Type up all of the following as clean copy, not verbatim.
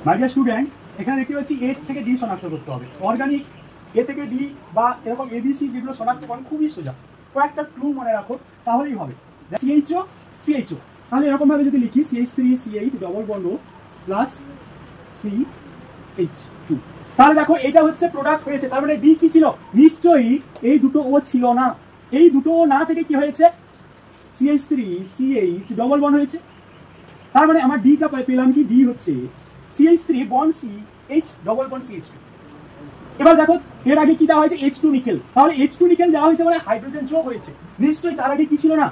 My dear student, এখানে দেখতে পাচ্ছি এ থেকে ডি শনাক্ত করতে হবে। অর্গানিক এ থেকে ডি বা এরকম এবিসি যেগুলো শনাক্তকরণ খুবই সোজা, কয়েকটা ক্লু মনে রাখো তাহলেই হবে। সিএইচও সিএইচও, তাহলে এরকম ভাবে যদি লিখি CH3CH double bond plus CH2, তাহলে দেখো এটা হচ্ছে প্রোডাক্ট হয়েছে। তার মানে ডি কি ছিল? নিশ্চয়ই এই দুটো ও ছিল না। এই দুটো ও না থেকে কি হয়েছে? CH3CH ডবল বন্ড হয়েছে। তার মানে আমার ডিটা পেলাম কি? ডি হচ্ছে CH3 bond CH double bond CH2। এবার দেখো এর আগে কি দেওয়া হয়েছে? H2 nickel. তাহলে H2 নিকেল দেওয়া হয়েছে মানে হাইড্রোজেন যোগ হয়েছে। নিশ্চয়ই তার আগে কি ছিল না?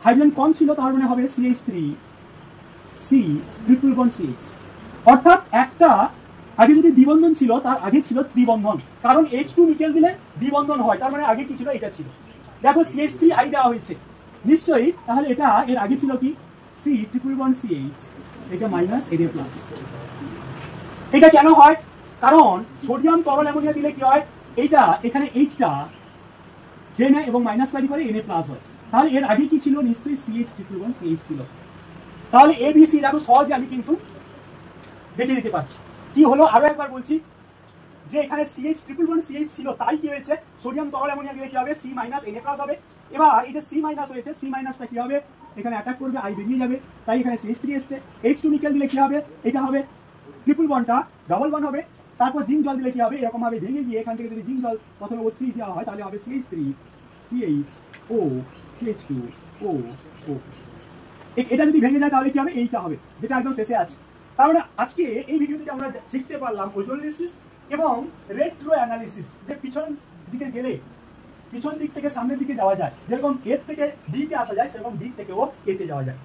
হাইড্রোজেন কম ছিল, তার মানে হবে CH3C ট্রিপল বন্ড CH। অর্থাৎ একটা আগে যদি দ্বিবন্ধন ছিল তার আগে ছিল ত্রিবন্ধন, কারণ H2 নিকেল দিলে দ্বিবন্ধন হয়। তার মানে আগে কি ছিল? এটা ছিল। দেখো CH3I দেওয়া হয়েছে, নিশ্চয়ই তাহলে এটা এর আগে ছিল কি? C ট্রিপল বন্ড CH, এটা মাইনাস এটা প্লাস। এটা কেন হয়? কারণ সোডিয়াম তরল অ্যামোনিয়া দিলে কি হয়? এইটা এখানে এইচটা খেয়ে নেয় এবং মাইনাস ক্যারি করে Na প্লাস হয়। তাহলে এর আগে কি ছিল? নিশ্চয়ই CH ট্রিপল বন্ড CH ছিল। তাহলে ABC দেখো সহজে আমি কিন্তু দেখে দিতে পারছি। কি হলো আরো একবার বলছি, যে এখানে CH ট্রিপল বন্ড CH ছিল, তাই কি হয়েছে? সোডিয়াম তরল অ্যামোনিয়া দিলে কি হবে? C মাইনাস Na প্লাস হবে। এবার এই যে C মাইনাস হয়েছে, C মাইনাসটা কি হবে? এখানে অ্যাটাক করবে, I বেরিয়ে যাবে, তাই এখানে CH3 এসছে। H2 নিকেল দিলে কি হবে? এটা হবে ট্রিপল বন্ডটা ডাবল বন্ড হবে। তারপর জিঙ্ক জল দিলে কি হবে? এরকম ভাবে ভেঙে গিয়ে এখান থেকে যদি জিঙ্ক জল প্রথমে O3 দেওয়া হয় তাহলে হবে CH3 CHO CH2O। এটা যদি ভেঙে যায় তাহলে কি হবে? এইটা হবে, যেটা একদম শেষে আছে। তার মানে আজকে এই ভিডিওতে আমরা শিখতে পারলাম ওজোলিসিস এবং রেট্রো অ্যানালিসিস, যে পিছন দিকে গেলে পিছন দিক থেকে সামনের দিকে যাওয়া যায়। যেরকম এর থেকে ডি তে আসা যায়, সেরকম ডি থেকেও এতে যাওয়া যায়।